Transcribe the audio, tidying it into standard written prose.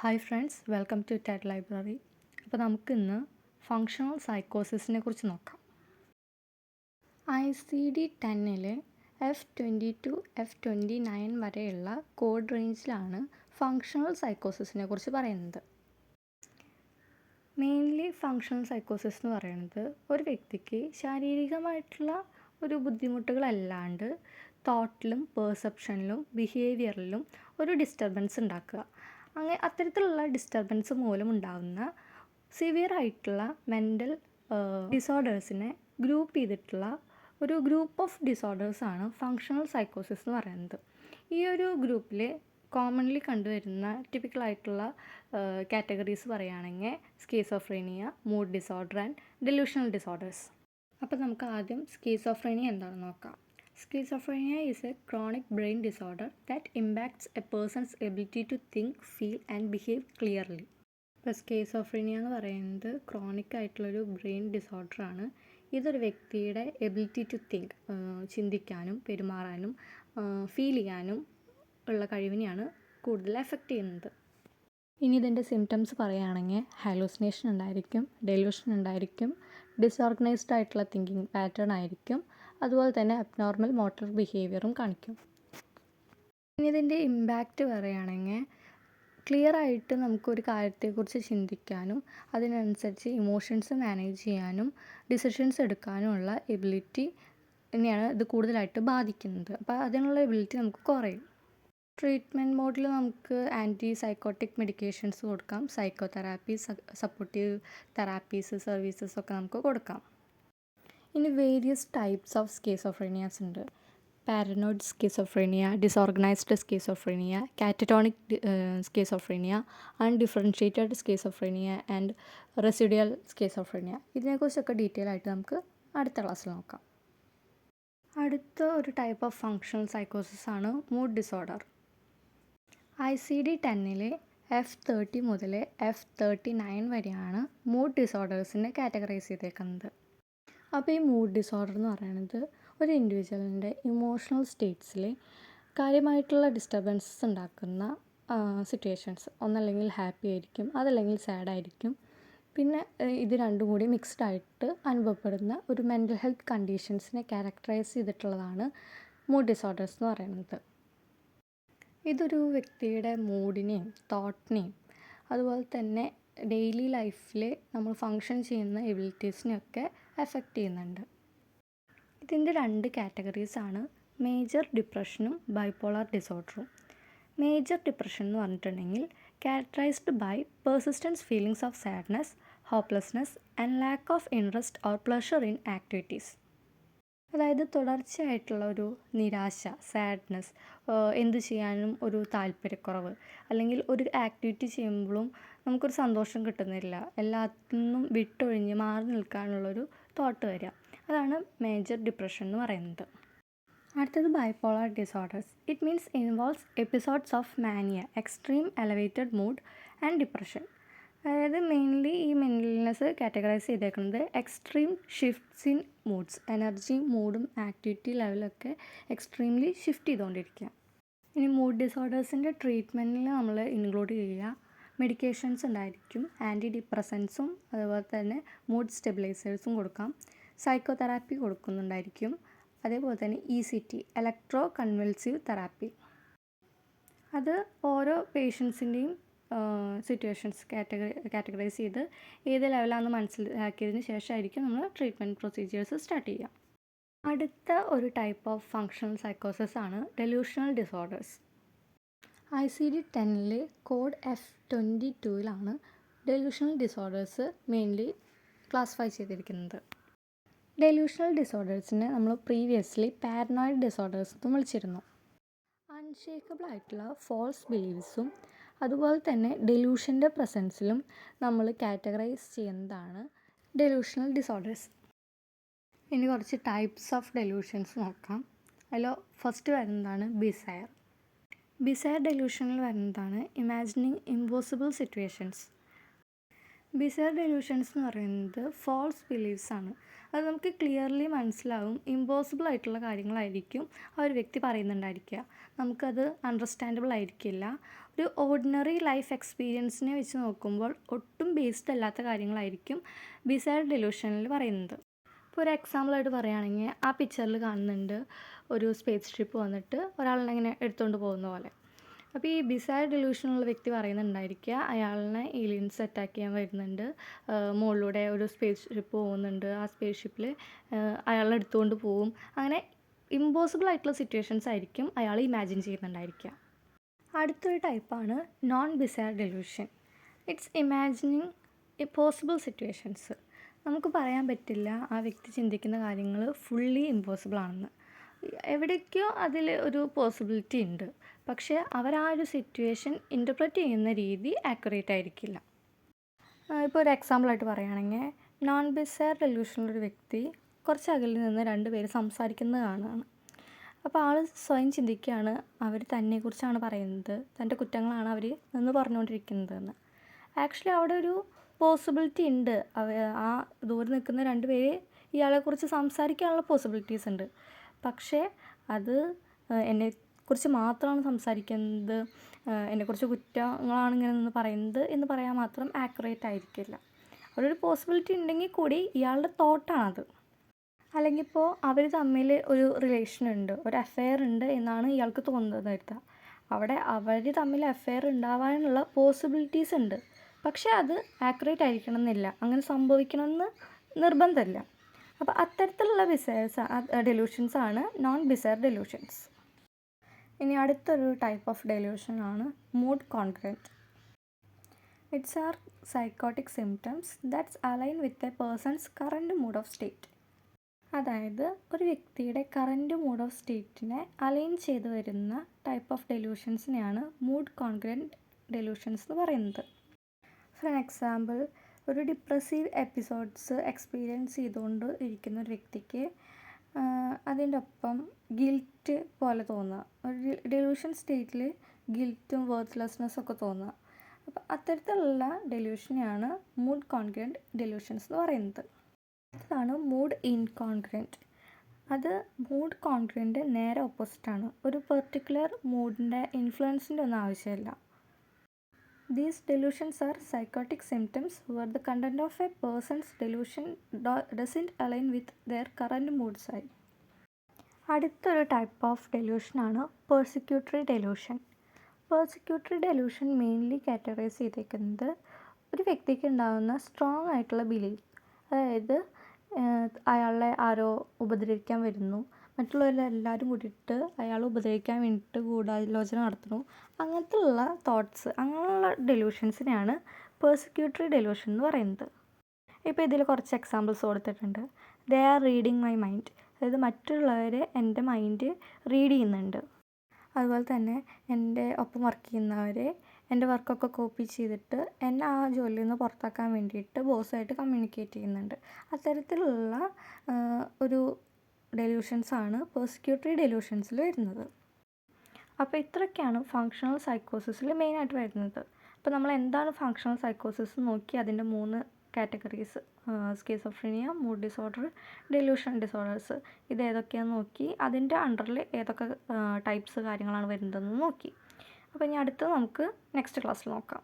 Hi friends, welcome to TED library. അപ്പോൾ നമുക്കിന്ന് functional സൈക്കോസിസിനെ കുറിച്ച് നോക്കാം. ICD-10 F22 F29 വരെയുള്ള കോഡ് റേഞ്ചിലാണ് ഫങ്ഷണൽ സൈക്കോസിസിനെ കുറിച്ച് പറയുന്നത്. മെയിൻലി ഫങ്ഷണൽ സൈക്കോസിസ് എന്ന് പറയുന്നത് ഒരു വ്യക്തിക്ക് ശാരീരികമായിട്ടുള്ള ഒരു ബുദ്ധിമുട്ടുകളല്ലാണ്ട് തോട്ടിലും പെർസെപ്ഷനിലും ബിഹേവിയറിലും ഒരു ഡിസ്റ്റർബൻസ് ഉണ്ടാക്കുക. അത്തരത്തിലുള്ള ഡിസ്റ്റർബൻസ് മൂലം ഉണ്ടാകുന്ന സിവിയർ ആയിട്ടുള്ള മെൻ്റൽ ഡിസോർഡേഴ്സിനെ ഗ്രൂപ്പ് ചെയ്തിട്ടുള്ള ഒരു ഗ്രൂപ്പ് ഓഫ് ഡിസോർഡേഴ്സാണ് ഫങ്ഷണൽ സൈക്കോസിസ് എന്ന് പറയുന്നത്. ഈ ഒരു ഗ്രൂപ്പിൽ കോമൺലി കണ്ടുവരുന്ന ടിപ്പിക്കലായിട്ടുള്ള കാറ്റഗറീസ് പറയുകയാണെങ്കിൽ schizophrenia, mood disorder and delusional disorders. അപ്പോൾ നമുക്ക് ആദ്യം സ്കീസോഫ്രീനിയ എന്താണെന്ന് നോക്കാം. Schizophrenia is a chronic brain disorder that impacts a person's ability to think, feel and behave clearly. ഇപ്പോൾ സ്കീസോഫ്രീനിയ എന്ന് പറയുന്നത് ക്രോണിക് ആയിട്ടുള്ളൊരു ബ്രെയിൻ ഡിസോർഡറാണ്. ഇതൊരു വ്യക്തിയുടെ എബിലിറ്റി ടു തിങ്ക്, ചിന്തിക്കാനും പെരുമാറാനും ഫീൽ ചെയ്യാനും ഉള്ള കഴിവിനെയാണ് കൂടുതൽ എഫക്റ്റ് ചെയ്യുന്നത്. ഇനി ഇതിൻ്റെ സിംറ്റംസ് പറയുകയാണെങ്കിൽ ഹാലൂസിനേഷൻ ഉണ്ടായിരിക്കും, ഡെലൂഷൻ ഉണ്ടായിരിക്കും, ഡിസോർഗനൈസ്ഡ് ആയിട്ടുള്ള തിങ്കിങ് പാറ്റേൺ ആയിരിക്കും, അതുപോലെ തന്നെ അബ്നോർമൽ മോട്ടോർ ബിഹേവിയറും കാണിക്കും. ഇനി ഇതിൻ്റെ ഇമ്പാക്റ്റ് പറയുകയാണെങ്കിൽ ക്ലിയർ ആയിട്ട് നമുക്കൊരു കാര്യത്തെക്കുറിച്ച് ചിന്തിക്കാനും അതിനനുസരിച്ച് ഇമോഷൻസ് മാനേജ് ചെയ്യാനും ഡിസിഷൻസ് എടുക്കാനുമുള്ള എബിലിറ്റി തന്നെയാണ് ഇത് കൂടുതലായിട്ട് ബാധിക്കുന്നത്. അപ്പോൾ അതിനുള്ള എബിലിറ്റി നമുക്ക് കുറയും. ട്രീറ്റ്മെൻറ്റ് മോഡിൽ നമുക്ക് ആൻറ്റി സൈക്കോട്ടിക് മെഡിക്കേഷൻസ് കൊടുക്കാം, സൈക്കോതെറാപ്പി, സപ്പോർട്ടീവ് തെറാപ്പീസ്, സർവീസസ് ഒക്കെ നമുക്ക് കൊടുക്കാം. ഇനി വേരിയസ് ടൈപ്സ് ഓഫ് സ്കീസോഫ്രീനിയാസ് ഉണ്ട്. Paranoid schizophrenia, disorganised schizophrenia, catatonic schizophrenia, undifferentiated schizophrenia and residual schizophrenia. ഇതിനെക്കുറിച്ചൊക്കെ ഡീറ്റെയിൽ ആയിട്ട് നമുക്ക് അടുത്ത ക്ലാസ്സിൽ നോക്കാം. അടുത്ത ഒരു ടൈപ്പ് ഓഫ് ഫങ്ഷണൽ സൈക്കോസിസ് ആണ് മൂഡ് ഡിസോർഡർ. ICD-10 F30 മുതൽ F39 വരെയാണ് മൂഡ് ഡിസോർഡേഴ്സിനെ കാറ്റഗറൈസ് ചെയ്തേക്കുന്നത്. അപ്പോൾ ഈ മൂഡ് ഡിസോർഡർ എന്ന് പറയുന്നത് ഒരു ഇൻഡിവിജ്വലിൻ്റെ ഇമോഷണൽ സ്റ്റേറ്റ്സിൽ കാര്യമായിട്ടുള്ള ഡിസ്റ്റർബൻസസ് ഉണ്ടാക്കുന്ന സിറ്റുവേഷൻസ്. ഒന്നല്ലെങ്കിൽ ഹാപ്പി ആയിരിക്കും, അതല്ലെങ്കിൽ സാഡായിരിക്കും. പിന്നെ ഇത് രണ്ടും കൂടി മിക്സ്ഡ് ആയിട്ട് അനുഭവപ്പെടുന്ന ഒരു മെൻ്റൽ ഹെൽത്ത് കണ്ടീഷൻസിനെ ക്യാരക്ടറൈസ് ചെയ്തിട്ടുള്ളതാണ് മൂഡ് ഡിസോർഡേഴ്സ് എന്ന് പറയുന്നത്. ഇതൊരു വ്യക്തിയുടെ മൂഡിനെയും തോട്ടിനെയും അതുപോലെ തന്നെ ഡെയിലി ലൈഫിൽ നമ്മൾ ഫങ്ഷൻ ചെയ്യുന്ന എബിലിറ്റീസിനെയൊക്കെ എഫക്റ്റ് ചെയ്യുന്നുണ്ട്. ഇതിൻ്റെ രണ്ട് കാറ്റഗറീസാണ് മേജർ ഡിപ്രഷനും ബൈപോളാർ ഡിസോർഡറും. മേജർ ഡിപ്രഷൻ എന്ന് പറഞ്ഞിട്ടുണ്ടെങ്കിൽ characterised by persistence feelings of sadness, hopelessness and lack of interest or pleasure in activities. അതായത് തുടർച്ചയായിട്ടുള്ള ഒരു നിരാശ, സാഡ്നെസ്, എന്ത് ചെയ്യാനും ഒരു താല്പര്യക്കുറവ്, അല്ലെങ്കിൽ ഒരു ആക്ടിവിറ്റി ചെയ്യുമ്പോഴും നമുക്കൊരു സന്തോഷം കിട്ടുന്നില്ല, എല്ലാത്തിനും വിട്ടൊഴിഞ്ഞ് മാറി നിൽക്കാനുള്ളൊരു തോട്ട് വരിക. അതാണ് മേജർ ഡിപ്രഷൻ എന്ന് പറയുന്നത്. അടുത്തത് bipolar disorders. It means involves episodes of mania, extreme elevated mood and depression. അതായത് മെയിൻലി ഈ മെൻ്റൽ ഇൽനെസ് കാറ്റഗറൈസ് ചെയ്തേക്കുന്നത് എക്സ്ട്രീം ഷിഫ്റ്റ്സ് ഇൻ മൂഡ്സ്, എനർജിയും മൂഡും ആക്ടിവിറ്റി ലെവലൊക്കെ എക്സ്ട്രീംലി ഷിഫ്റ്റ് ചെയ്തുകൊണ്ടിരിക്കുക. ഇനി മൂഡ് ഡിസോർഡേഴ്സിൻ്റെ ട്രീറ്റ്മെൻറ്റിൽ നമ്മൾ ഇൻക്ലൂഡ് ചെയ്യുക മെഡിക്കേഷൻസ് ഉണ്ടായിരിക്കും, ആൻറ്റി ഡിപ്രസൻസും അതുപോലെ തന്നെ മൂഡ് സ്റ്റെബിലൈസേഴ്സും കൊടുക്കാം, സൈക്കോതെറാപ്പി കൊടുക്കുന്നുണ്ടായിരിക്കും, അതേപോലെ തന്നെ ECT, ഇലക്ട്രോ കൺവൾസീവ് തെറാപ്പി. അത് ഓരോ പേഷ്യൻസിൻ്റെയും സിറ്റുവേഷൻസ് കാറ്റഗറൈസ് ചെയ്ത് ഏത് ലെവലാണെന്ന് മനസ്സിലാക്കിയതിന് ശേഷമായിരിക്കും നമ്മൾ ട്രീറ്റ്മെൻറ്റ് പ്രൊസീജിയേഴ്സ് സ്റ്റാർട്ട് ചെയ്യുക. അടുത്ത ഒരു ടൈപ്പ് ഓഫ് ഫങ്ഷണൽ സൈക്കോസിസ് ആണ് delusional disorders. ICD-10 code F22 delusional disorders mainly classify ചെയ്തിരിക്കുന്നത്. ഡെലൂഷണൽ ഡിസോർഡേഴ്സിനെ നമ്മൾ പ്രീവിയസ്ലി പാരനോയിഡ് ഡിസോർഡേഴ്സ് എന്ന് വിളിച്ചിരുന്നു. അൺഷേക്കബിൾ ആയിട്ടുള്ള ഫോൾസ് ബിലീവ്സും അതുപോലെ തന്നെ ഡെലൂഷൻ്റെ പ്രസൻസിലും നമ്മൾ കാറ്റഗറൈസ് ചെയ്യുന്നതാണ് ഡെലൂഷണൽ ഡിസോർഡേഴ്സ്. ഇനി കുറച്ച് ടൈപ്സ് ഓഫ് ഡെലൂഷൻസ് നോക്കാം. അതിൽ ഫസ്റ്റ് വരുന്നതാണ് ബിസയർ. ബിസയർ ഡെലൂഷനിൽ വരുന്നതാണ് ഇമാജിനിങ് ഇമ്പോസിബിൾ സിറ്റുവേഷൻസ്. ബിസൈർ ഡെലൂഷൻസ് എന്ന് പറയുന്നത് ഫാൾസ് ബിലീഫ്സ് ആണ്. അത് നമുക്ക് ക്ലിയർലി മനസ്സിലാവും. ഇമ്പോസിബിൾ ആയിട്ടുള്ള കാര്യങ്ങളായിരിക്കും ആ ഒരു വ്യക്തി പറയുന്നുണ്ടായിരിക്കുക. നമുക്കത് അണ്ടർസ്റ്റാൻഡബിൾ ആയിരിക്കില്ല. ഒരു ഓർഡിനറി ലൈഫ് എക്സ്പീരിയൻസിനെ വെച്ച് നോക്കുമ്പോൾ ഒട്ടും ബേസ്ഡ് അല്ലാത്ത കാര്യങ്ങളായിരിക്കും ബിസൈർ ഡെലൂഷനിൽ പറയുന്നത്. ഇപ്പോൾ ഒരു എക്സാമ്പിളായിട്ട് പറയുകയാണെങ്കിൽ, ആ പിക്ചറിൽ കാണുന്നുണ്ട് ഒരു സ്പേസ് ഷിപ്പ് വന്നിട്ട് ഒരാളിനെ ഇങ്ങനെ എടുത്തുകൊണ്ട് പോകുന്ന പോലെ. അപ്പോൾ ഈ ബിസൈർ ഡെലൂഷനുള്ള വ്യക്തി പറയുന്നുണ്ടായിരിക്കുക അയാളിനെ ഏലിയൻസ് അറ്റാക്ക് ചെയ്യാൻ വരുന്നുണ്ട്, മുകളിലൂടെ ഒരു സ്പേസ് ഷിപ്പ് പോകുന്നുണ്ട്, ആ സ്പേസ് ഷിപ്പിൽ അയാളെ എടുത്തുകൊണ്ട് പോവും. അങ്ങനെ ഇമ്പോസിബിൾ ആയിട്ടുള്ള സിറ്റുവേഷൻസ് ആയിരിക്കും അയാൾ ഇമാജിൻ ചെയ്യുന്നുണ്ടായിരിക്കുക. അടുത്തൊരു ടൈപ്പാണ് non bizarre delusion. It's imagining possible situations. നമുക്ക് പറയാൻ പറ്റില്ല ആ വ്യക്തി ചിന്തിക്കുന്ന കാര്യങ്ങൾ ഫുള്ളി ഇമ്പോസിബിൾ ആണെന്ന്. എവിടേക്കോ അതിൽ ഒരു പോസിബിലിറ്റി ഉണ്ട്, പക്ഷേ അവർ ആ ഒരു സിറ്റുവേഷൻ ഇൻ്റർപ്രറ്റ് ചെയ്യുന്ന രീതി ആക്യുറേറ്റ് ആയിരിക്കില്ല. ഇപ്പോൾ ഒരു എക്സാമ്പിളായിട്ട് പറയുകയാണെങ്കിൽ, നോൺ ബിസൈർ ഡെലൂഷനുള്ളൊരു വ്യക്തി കുറച്ച് അകലിൽ നിന്ന് രണ്ട് പേര് സംസാരിക്കുന്നത് കാണുകയാണ്. അപ്പോൾ ആൾ സ്വയം ചിന്തിക്കുകയാണ് അവർ തന്നെക്കുറിച്ചാണ് പറയുന്നത്, തൻ്റെ കുറ്റങ്ങളാണ് അവർ നിന്ന് പറഞ്ഞുകൊണ്ടിരിക്കുന്നതെന്ന്. ആക്ച്വലി അവിടെ ഒരു പോസിബിലിറ്റി ഉണ്ട്. ആ ദൂരെ നിൽക്കുന്ന രണ്ട് പേര് ഇയാളെക്കുറിച്ച് സംസാരിക്കാനുള്ള പോസിബിലിറ്റീസ് ഉണ്ട്. പക്ഷേ അത് എന്നെക്കുറിച്ച് മാത്രമാണ് സംസാരിക്കുന്നത്, എന്നെക്കുറിച്ച് കുറ്റങ്ങളാണ് ഇങ്ങനെ നിന്ന് പറയുന്നത് എന്ന് പറയാൻ മാത്രം ആക്യുറേറ്റ് ആയിരിക്കില്ല. അവിടെ ഒരു പോസിബിലിറ്റി ഉണ്ടെങ്കിൽ കൂടി ഇയാളുടെ തോട്ടാണത്. അല്ലെങ്കിൽ ഇപ്പോൾ അവർ തമ്മിൽ ഒരു റിലേഷൻ ഉണ്ട്, ഒരു അഫെയർ ഉണ്ട് എന്നാണ് ഇയാൾക്ക് തോന്നുന്നത് വരുത്തുക. അവിടെ അവർ തമ്മിൽ അഫെയർ ഉണ്ടാവാനുള്ള പോസിബിലിറ്റീസ് ഉണ്ട്, പക്ഷേ അത് ആക്യുറേറ്റ് ആയിരിക്കണം എന്നില്ല, അങ്ങനെ സംഭവിക്കണമെന്ന് നിർബന്ധമില്ല. അപ്പോൾ അത്തരത്തിലുള്ള ഡെലൂഷൻസ് ആണ് നോൺ ബിസൈർ ഡെലൂഷൻസ്. ഇനി അടുത്തൊരു ടൈപ്പ് ഓഫ് ഡെലൂഷനാണ് mood congruent. It's are psychotic symptoms that's align with a person's current mood of state. അതായത് ഒരു വ്യക്തിയുടെ കറൻറ്റ് മൂഡ് ഓഫ് സ്റ്റേറ്റിനെ അലൈൻ ചെയ്ത് വരുന്ന ടൈപ്പ് ഓഫ് ഡെലൂഷൻസിനെയാണ് മൂഡ് കോൺഗ്രൻറ്റ് ഡെലൂഷൻസ് എന്ന് പറയുന്നത്. ഫോർ എക്സാമ്പിൾ, ഒരു ഡിപ്രസീവ് എപ്പിസോഡ്സ് എക്സ്പീരിയൻസ് ചെയ്തുകൊണ്ട് ഇരിക്കുന്ന ഒരു വ്യക്തിക്ക് അതിൻ്റെ ഒപ്പം ഗിൽറ്റ് പോലെ തോന്നുക, ഒരു ഡെലൂഷൻ സ്റ്റേറ്റിൽ ഗിൽറ്റും വർത്ത്ലെസ്നെസ്സും ഒക്കെ തോന്നുക. അപ്പോൾ അത്തരത്തിലുള്ള ഡെലൂഷനെയാണ് മൂഡ് കോൺഗ്രൻറ്റ് ഡെലൂഷൻസ് എന്ന് പറയുന്നത്. അതാണ് മൂഡ് ഇൻകോൺഗ്രൻറ്റ്. അത് മൂഡ് കോൺഗ്രൻറ്റ് നേരെ ഓപ്പോസിറ്റാണ്. ഒരു പെർട്ടിക്കുലർ മൂഡിൻ്റെ ഇൻഫ്ലുവൻസിൻ്റെ ഒന്നും ആവശ്യമില്ല. These delusions are psychotic symptoms where the content of a person's delusion doesn't align with their current mood side. അടുത്തൊരു ടൈപ്പ് ഓഫ് ഡെലൂഷനാണ് persecutory delusion. Persecutory delusion mainly categorise ചെയ്തേക്കുന്നത് ഒരു വ്യക്തിക്ക് ഉണ്ടാകുന്ന സ്ട്രോങ് ആയിട്ടുള്ള ബിലീഫ്, അതായത് അയാളെ ആരോ ഉപദ്രവിക്കാൻ വരുന്നു, മറ്റുള്ളവരെല്ലാവരും കൂടിയിട്ട് അയാൾ ഉപദ്രവിക്കാൻ വേണ്ടിയിട്ട് ഗൂഢാലോചന നടത്തുന്നു, അങ്ങനത്തെ ഉള്ള തോട്ട്സ്, അങ്ങനെയുള്ള ഡെലൂഷൻസിനെയാണ് പെർസിക്യൂട്ടറി ഡെലൂഷൻ എന്ന് പറയുന്നത്. ഇപ്പോൾ ഇതിൽ കുറച്ച് എക്സാമ്പിൾസ് കൊടുത്തിട്ടുണ്ട്. They are reading my mind, അതായത് മറ്റുള്ളവർ എൻ്റെ മൈൻഡ് റീഡ് ചെയ്യുന്നുണ്ട്. അതുപോലെ തന്നെ എൻ്റെ ഒപ്പം വർക്ക് ചെയ്യുന്നവരെ എൻ്റെ വർക്കൊക്കെ കോപ്പി ചെയ്തിട്ട് എന്നെ ആ ജോലിയിൽ നിന്ന് പുറത്താക്കാൻ വേണ്ടിയിട്ട് ബോസായിട്ട് കമ്മ്യൂണിക്കേറ്റ് ചെയ്യുന്നുണ്ട്. അത്തരത്തിലുള്ള ഒരു ഡെലൂഷൻസാണ് പെർസിക്യൂട്ടറി ഡെലൂഷൻസിൽ വരുന്നത്. അപ്പോൾ ഇത്രയൊക്കെയാണ് ഫങ്ഷണൽ സൈക്കോസിസിൽ മെയിനായിട്ട് വരുന്നത്. അപ്പോൾ നമ്മൾ എന്താണ് ഫങ്ഷണൽ സൈക്കോസിസ് നോക്കി അതിൻ്റെ 3 categories, schizophrenia, mood disorder, delusion disorders, ഇത് ഏതൊക്കെയാണെന്ന് നോക്കി അതിൻ്റെ അണ്ടറിൽ ഏതൊക്കെ ടൈപ്സ് കാര്യങ്ങളാണ് വരുന്നതെന്ന് നോക്കി. അപ്പോൾ ഇനി അടുത്ത് നമുക്ക് നെക്സ്റ്റ് ക്ലാസ്സിൽ നോക്കാം.